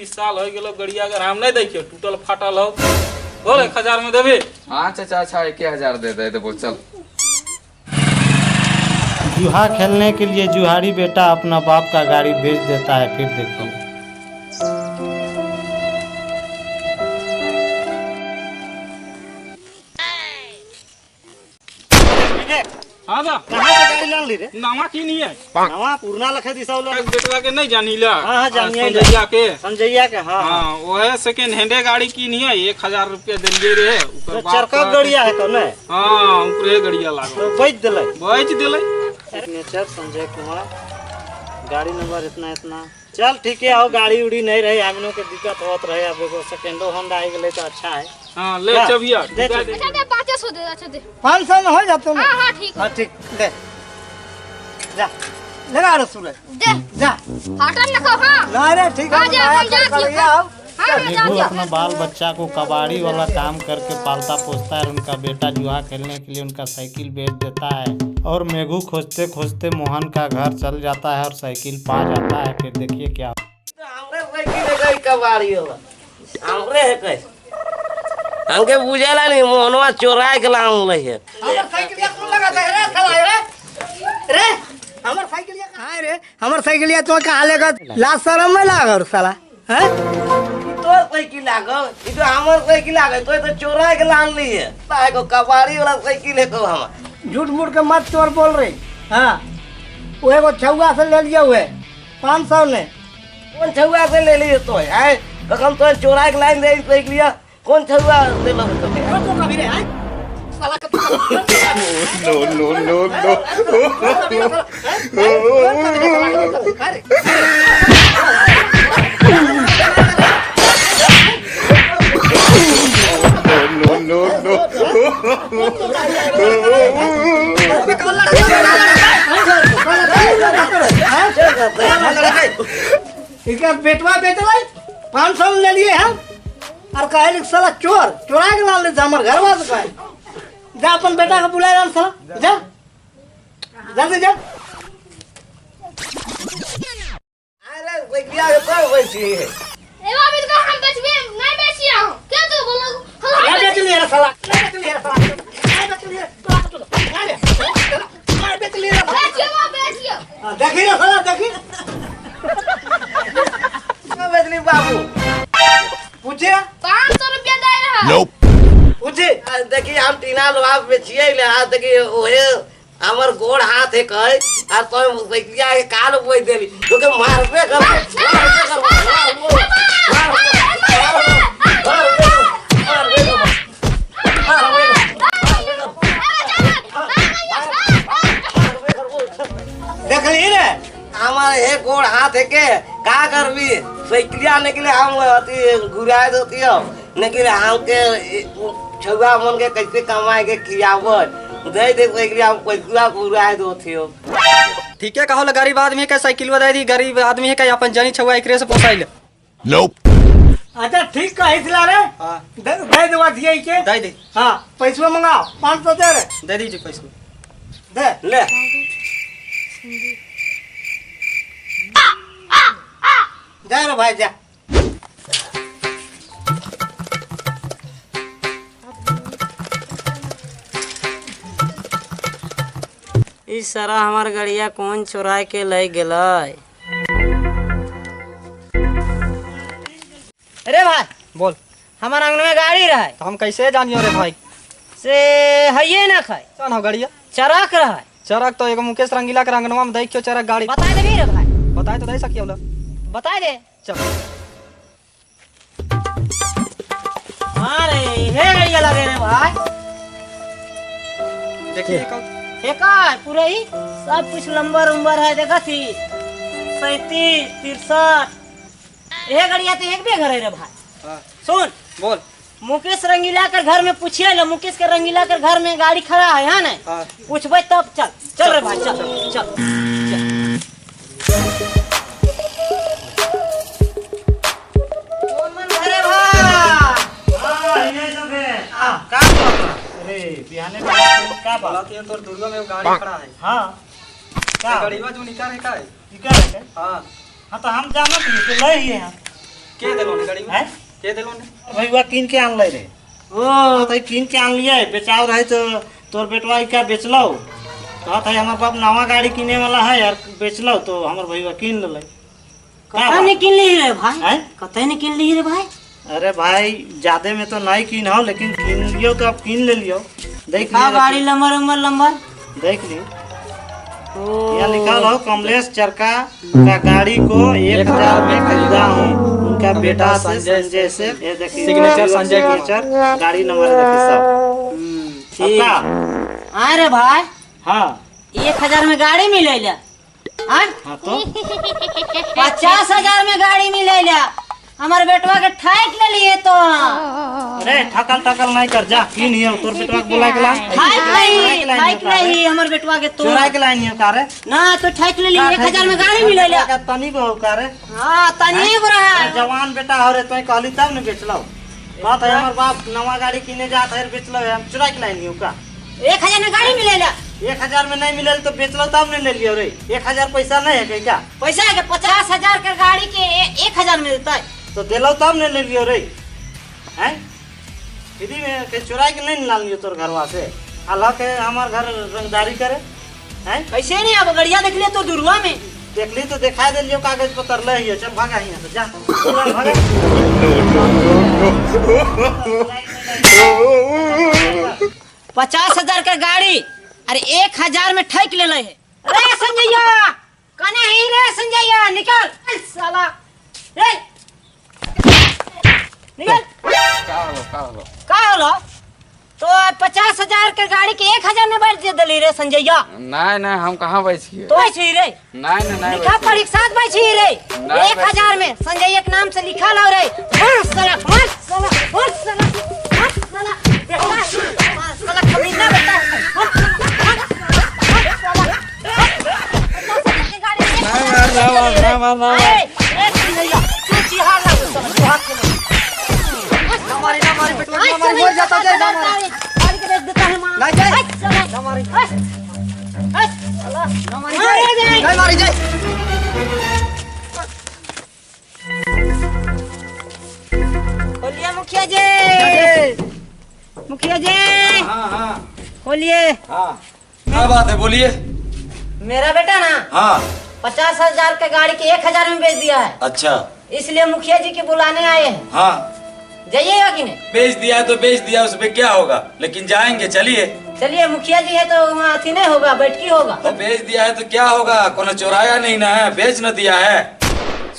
25 साल हो गेलो गड़िया अगर हम नहीं देखियो टूटल फाटल हो बोल 1000 में देबे। हाँ चाचा अच्छा 1000 दे दे तो चल। जुहा खेलने के लिए जुहारी बेटा अपना बाप का गाड़ी बेच देता है, फिर देखिए। हां जा कहां से गाड़ी लान ली रे? नामा की नहीं है नवा पुरना लखे दिसाव लो। बेटवा के नहीं जानीला। हां जानिए संजैया के। संजैया के हां हां वो है सेकंड हैंड गाड़ी की नहीं है 1000 रुपया देलिए रे ऊपर बाप चरका गड़िया है तो ने। हां ऊपरे गड़िया लागो तो बेच देले। बेच देले। सिग्नेचर संजय कुमार, गाड़ी नंबर इतना इतना। चल ठीक है, आओ गाड़ी उड़ी नहीं रही हम लोग के दिक्कत होत रहे। अब एगो सेकंडो होंडा आ गेले तो अच्छा है। हां ले चबिया दे अच्छा दे 500 दे। अच्छा दे 500 में हो जाता हां हां ठीक है। हां ठीक दे जा लगा रसूल दे जा फाटल लखो। हां ना रे ठीक है हम जाती है। हां मेघू अपना बाल बच्चा को कबाड़ी वाला काम करके पालता पोसता है और उनका बेटा जुआ खेलने के लिए उनका साइकिल बेच देता है और मेघू खोजते खोजते मोहन का घर चल जाता है और साइकिल पा जाता है। फिर देखिए क्या हमरे साइकिल है गई कबाड़ी वाला हमरे है कैसे हमके बुझेला नहीं मोहनवा चोरा के लाऊं ले है। हमर साइकिल कौन लगाता है रे साला रे हमर साइकिल कहां है रे? हमर साइकिल तो कहां लेगा? लाज शरम में लागल साला हैं? तोर साइकिल लागल ई तो हमर साइकिल लागल तो चोरा के लान ली है ताए को कबाड़ी वाला साइकिल है को हम झूठ मूठ के मत चोर बोल रही। हां वो एगो छौआ से ले लिया हुए 500 ने। कौन छुआ से ले लिए तो है कम तो चोरा के लाइन दे साइकिल कौन छुआ ले लो तो को कभी रे हैं साला इसका बेटवा बेचला 500 ले लिए हम और कहे साला चोर चोरा के लाल ले हमर घरवा से कहे जा अपन बेटा को बुला ला साला जा जल्दी जा। अरे साइकिल के तो वैसी है ए बाबू तो हम बेचबे नहीं बेचिया हूं क्या तू बोलो या बेच लिया साला बेच लिया साला बेच लिया बेच लिया बेचियो। देखी ना साला देखी बेचली बाबू पूछे 500 रुपया दे रहा। पूछे देखिए हम टीना लोहा बेचिए ले हाथ देखिए ओहे हमर गोड़ हाथ है कहे आ तो साइकिलिया के काल बोई देली तो के मारबे कर देखली रे हमार हे गोड़ हाथ है के का करबी साइकिलिया निकले हम अति गुराय देती हो निकले हम के छुआ मन के कैसे कमाए के खियावत दे दे साइकिलिया हम पैसा गुराय देती हो। ठीक है कहो गरीब आदमी का साइकिल बता दी गरीब आदमी है का अपन जनी छुआ एकरे से पोसाइल। अच्छा ठीक कहिसला रे। हां दे देवा दिए के दे दे। हां पैसा मंगाओ 500 दे रे दे दीजिए पैसा दे ले जा रे भाई जा। इस सारा हमार गड़िया कौन चुरा के ले गेलै? अरे भाई बोल हमार आंगन में गाड़ी रहे तो हम कैसे जानियो रे भाई से हइये ना खाए कौन हो गाड़िया चरक रहे चरक तो एगो मुकेश रंगीला के रंगनवा में देख क्यों चरक गाड़ी बता दे रे भाई बताए तो दे सकियो लो बता दे। चल हां रे हे गड़िया लगे रे भाई देखिए कौन एका पूरा ही सब कुछ नंबर उम्बर है देखा थी 37 63 ये गड़िया तो एक भी घर है रे भाई। हां सुन बोल मुकेश रंगीला के घर में पूछिए ना मुकेश के रंगीला के घर में गाड़ी खड़ा है यहाँ नहीं हां पूछबे तब चल चल रे भाई चल चल कौन मन घरे भाई हां ये सब है आ का अरे बिहाने में का बात बोला तो तोर दुर्गा में गाड़ी खड़ा है हां क्या गाड़ीवा जो निकाल है का है निकल है हां हां तो हम जानत नहीं कि ले ही है के दिलोने गाड़ी में हैं? के दिलोने भैया कीन के आन रे ओ तो कीन के आन लिए बेचाव रहे तो तोर बेटवा क्या बेचलो कहत है हमार बाप नवा गाड़ी किने वाला है यार बेचलो तो हमर भैया कीन ले कतई ने किन ली रे भाई हैं? कतई ने किन ली रे भाई अरे भाई ज्यादा में तो नहीं कीन हो लेकिन कीन लियो तो अब कीन ले लियो देख का लियो गाड़ी लंबर उमर लंबर देख लियो यहाँ लिखा हो कमलेश चरका का गाड़ी को 1000 में खरीदा हूँ उनका बेटा से संजय से ये देखिए सिग्नेचर संजय की। सिग्नेचर गाड़ी नंबर देखिए सब ठीक सबका हाँ रे भाई हाँ 1000 में गाड़ी मिलेला हाँ हाँ तो 50,000 में गाड़ी मिलेला हमारे बेटवा के ठाक ले लिए तो अरे ठकल ठकल नहीं कर जा कीन हियो तोर बेटवा के बुला के ला ठाक नहीं हमारे बेटवा के तो चुराई के लाइन हियो कारे ना तो ठाक ले लिए 1000 में गाड़ी मिलेला तनी को कारे हाँ तनी को रहा जवान बेटा हो रे तो कहली तब ने बेचलो बात है हमार बाप नवा गाड़ी किने जात है बेचलो हम चुराई के लाइन हियो का 1000 में गाड़ी मिलेला 1000 में नहीं मिलल तो बेचलो तब ने ले लियो रे 1000 पैसा नहीं है क्या पैसा है 50,000 के गाड़ी के 1000 में देता है तो दिलो तब ने ले लियो रे हैं फ्री में के चुराई के नहीं लाल लियो तोर घरवा से अल्लाह के हमार घर रंगदारी करे हैं कैसे नहीं अब गड़िया देख लिया तो दुरुआ में देख ली तो दिखाई दे लियो कागज पत्र ले हियो चल भागा यहां से जा चल भागा 50,000 का गाड़ी अरे 1000 में ठेक ले है अरे संजैया कने ही रे संजैया निकल साला रे निकल का होलो तो 50,000 के गाड़ी के 1000 में बैठ दे दली रे संजैया नहीं नहीं हम कहाँ बैठिए तो ऐसे रे नहीं नहीं लिखा पर एक साथ बैठी रे 1000 में संजैया के नाम से लिखा लो रे साला मत साला मत साला मत साला देखा साला कमीना बेटा खोलिए मुखिया जी मुखिया जी हाँ हाँ खोलिए हाँ क्या बात है बोलिए। मेरा बेटा ना हाँ 50,000 का गाड़ी के 1000 में बेच दिया है अच्छा इसलिए मुखिया जी के बुलाने आए हैं हाँ जाइएगा कि नहीं बेच दिया है तो बेच दिया उसमें क्या होगा लेकिन जाएंगे चलिए। चलिए मुखिया जी है तो वहाँ अथी नहीं होगा बैठकी होगा तो बेच दिया है तो क्या होगा कोनो चोराया नहीं ना है बेच न दिया है।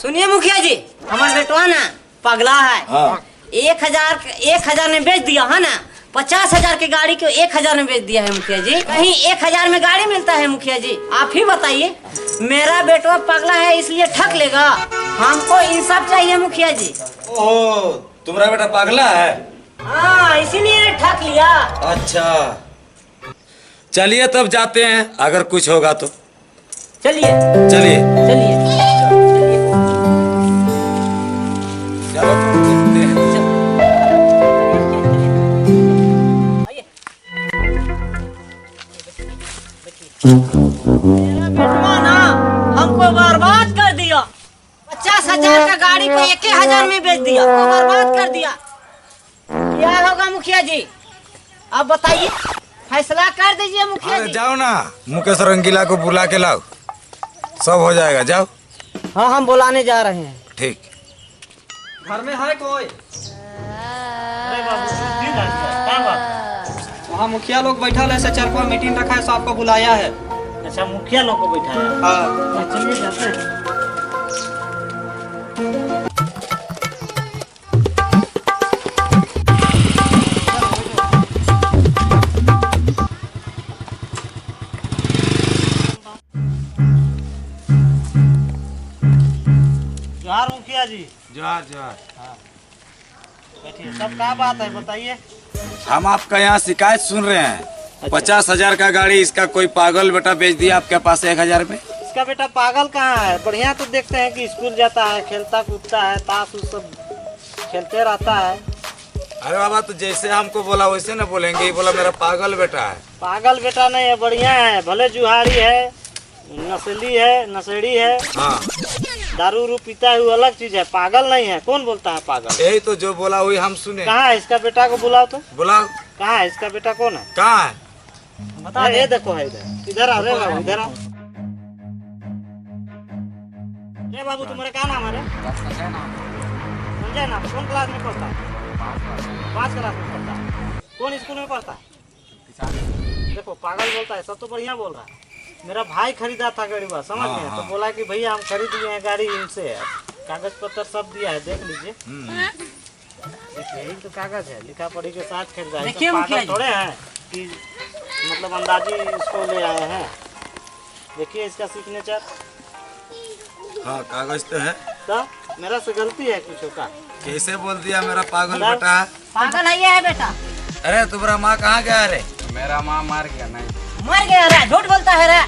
सुनिए मुखिया जी हमारा बेटवा ना पगला है हाँ 1000 में बेच दिया है ना 50,000 की गाड़ी को 1000 में बेच दिया है मुखिया जी कहीं 1000 में गाड़ी मिलता है मुखिया जी आप ही बताइए मेरा बेटवा पगला है इसलिए ठग लेगा हमको इंसाफ चाहिए मुखिया जी। ओह तुम्हारा बेटा पागला है। हाँ इसीलिए ठग लिया। अच्छा चलिए तब जाते हैं अगर कुछ होगा तो चलिए चलिए चलिए चलो देखते हैं। मेरा बेटवा ना हमको बर्बाद कर दिया 50,000 का गाड़ी को 1000 में बेच दिया तो बर्बाद कर दिया क्या होगा मुखिया जी आप बताइए फैसला कर दीजिए मुखिया अरे जी। जाओ ना मुकेश रंगीला को बुला के लाओ सब हो जाएगा जाओ। हाँ हम बुलाने जा रहे हैं। ठीक घर में है कोई अरे बाबू की बात है क्या बात वहाँ मुखिया लोग बैठा है ऐसे चरखा मीटिंग रखा है सबको बुलाया है। अच्छा मुखिया लोग को बैठाया हाँ चलिए जाते हैं। जोहार मुखिया जी जोहार जोहार। बैठिए सब क्या बात है बताइए। हम आपका यहाँ शिकायत सुन रहे हैं 50,000 का गाड़ी इसका कोई पागल बेटा बेच दिया आपके पास 1000 में। इसका बेटा पागल कहाँ है बढ़िया तो देखते हैं कि स्कूल जाता है खेलता कूदता है ताश उस सब खेलते रहता है। अरे बाबा तो जैसे हमको बोला वैसे ना बोलेंगे ये बोला मेरा पागल बेटा है। पागल बेटा नहीं है बढ़िया है भले जुहारी है नस्ली है नशेड़ी है हाँ दारू उरू पीता है वो अलग चीज है, पागल नहीं है। कौन बोलता है पागल? यही तो जो बोला वही हम सुने। कहाँ है इसका बेटा को बुलाओ तो। बुलाओ। कहाँ है इसका बेटा? कौन है? कहाँ है? बता। ये देखो है इधर आओ रे बाबू, इधर आओ। ये बाबू तुम्हारा क्या नाम है रे? संजय नाम। कौन क्लास में पढ़ता है? 5 क्लास में पढ़ता है। कौन स्कूल में पढ़ता है? देखो पागल बोलता है, सब तो बढ़िया बोल रहा है। मेरा भाई खरीदा था गाड़ी बस, समझ गए? तो बोला कि भैया हम खरीद लिए हैं गाड़ी इनसे, कागज पत्र सब दिया है, देख लीजिए। यही तो कागज है, लिखा पढ़ी के साथ खरीदा है। देखिए पागल थोड़े हैं कि मतलब अंदाजी इसको ले आए हैं। देखिए इसका सिग्नेचर। हाँ कागज तो है। तो मेरा से गलती है कुछ का? कैसे बोल दिया मेरा पागल बेटा है? पागल है ये है बेटा। अरे तुम्हारा माँ कहाँ गया रे? मेरा माँ मार गया नहीं। मर गया रे, झूठ बोलता है रे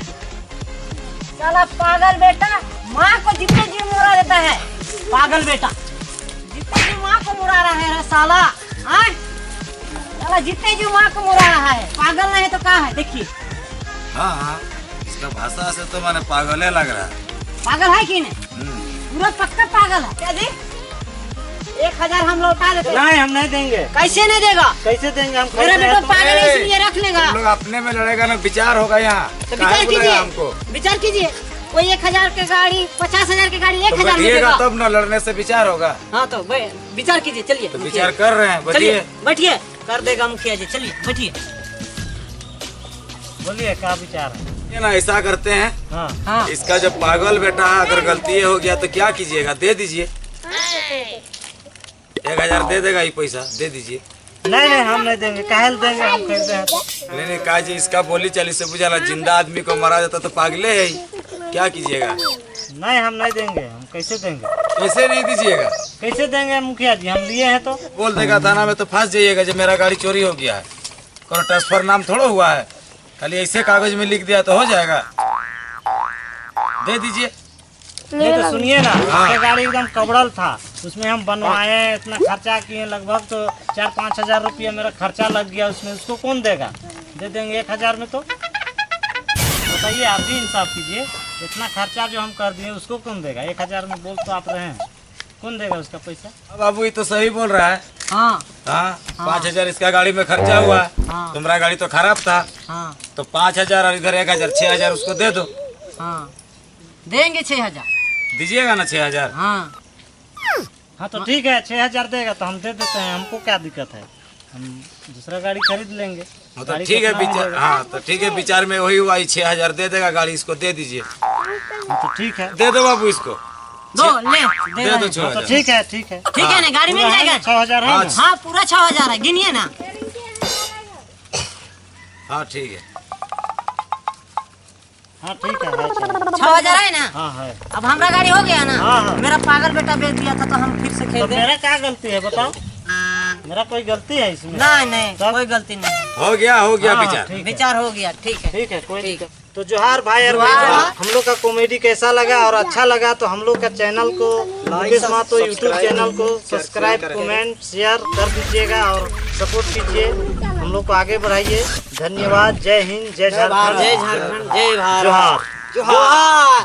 साला पागल बेटा। माँ को जितने जी मुड़ा देता है पागल बेटा, जितने जी माँ को मुड़ा रहा है रे साला। हाँ साला जितने जी माँ को मुड़ा रहा है, पागल नहीं तो क्या है? देखिए हाँ हाँ, इसका भाषा से तो मैंने पागल लग रहा है। पागल है कि नहीं? पूरा पक्का पागल है। क्या जी 1000 हम लौटा देते। नहीं हम नहीं देंगे। कैसे नहीं देगा? कैसे देंगे हम? मेरा बेटा पागल है इसलिए रख लेगा। तुम लोग अपने में लड़ेगा ना, विचार होगा यहाँ। तो काहे विचार बुलाया हमको? कीजिए, विचार कीजिए। कोई 1000 की गाड़ी 50,000 की गाड़ी 1000 में बैठिएगा देगा। तब ना, लड़ने से विचार होगा। हाँ तो विचार कीजिए, चलिए तो विचार कर रहे हैं, चलिए बैठिए। बैठिए, कर देगा मुखिया जी। चलिए बैठिए। बोलिए क्या विचार है? ये ना ऐसा करते हैं, हाँ हाँ इसका जब पागल बेटा अगर गलती हो गया तो क्या कीजिएगा? दे दीजिए। 1000 दे देगा, ये पैसा दे दीजिए। नहीं नहीं हम नहीं देंगे। काहे देंगे? हम खरीदे हैं तो। नहीं नहीं काजी, इसका बोली चाली से बुझाला, जिंदा आदमी को मारा जाता तो पागले है ही। क्या कीजिएगा? नहीं हम नहीं देंगे। हम कैसे देंगे? कैसे नहीं दीजिएगा? कैसे देंगे मुखिया जी? हम लिए हैं तो। बोल देगा थाना में तो फंस जाइएगा जब मेरा गाड़ी चोरी हो गया है। कोई ट्रांसफर नाम थोड़ा हुआ है, खाली ऐसे कागज में लिख दिया तो हो जाएगा। दे दीजिए। ये तो सुनिए ना, ये गाड़ी एकदम कबड़ल था, उसमें हम बनवाए, इतना खर्चा किए, लगभग तो 4-5 हजार रुपया मेरा खर्चा लग गया उसमें। उसको कौन देगा? दे देंगे 1000 में तो? बताइए, आप भी इंसाफ कीजिए। इतना खर्चा जो हम कर दिए उसको कौन देगा? 1000 में बोल तो आप रहे हैं, कौन देगा उसका पैसा? बाबू ये तो सही बोल रहा है। हाँ हाँ 5000 इसका गाड़ी में खर्चा हुआ। तुम्हारा गाड़ी तो खराब था, हाँ तो 5000 और इधर 1000, 6000 उसको दे दो। हाँ देंगे 6000। दीजिएगा ना 6000? हाँ हाँ तो ठीक है, 6000 देगा तो हम दे देते हैं। हमको क्या दिक्कत है, हम दूसरा गाड़ी खरीद लेंगे। तो ठीक है विचार। हाँ तो ठीक है, विचार में वही हुआ, 6000 दे देगा गाड़ी, इसको दे दीजिए। तो ठीक है, दे दो बाबू इसको, दो ले दे दो तो 6000। ठीक है ठीक है। ठीक है ना, गाड़ी मिल जाएगा। 6000 है ना? हाँ पूरा 6000 है, गिनिए ना। हाँ ठीक है। हाँ ठीक है 6000 है ना? हाँ है। अब हमारा गाड़ी हो गया ना। हाँ, हाँ। मेरा पागल बेटा बेच दिया था तो हम फिर से तो खरीदे। मेरा क्या गलती है बताओ? मेरा कोई गलती है इसमें? नहीं नहीं कोई गलती नहीं, हो गया हाँ, विचार। ठीक है। विचार हो गया। ठीक है ठीक है, कोई ठीक दिक्कत। तो जोहार भाई और बहनों, हम लोग का कॉमेडी कैसा लगा और अच्छा लगा तो हम लोग का चैनल को मुकेश महतो यूट्यूब चैनल को सब्सक्राइब, कमेंट, शेयर कर दीजिएगा और सपोर्ट कीजिए। हम लोग को आगे बढ़ाइए। धन्यवाद। जय हिंद, जय झारखंड, जय झारखंड, जय भारत। जोहार। जोहार।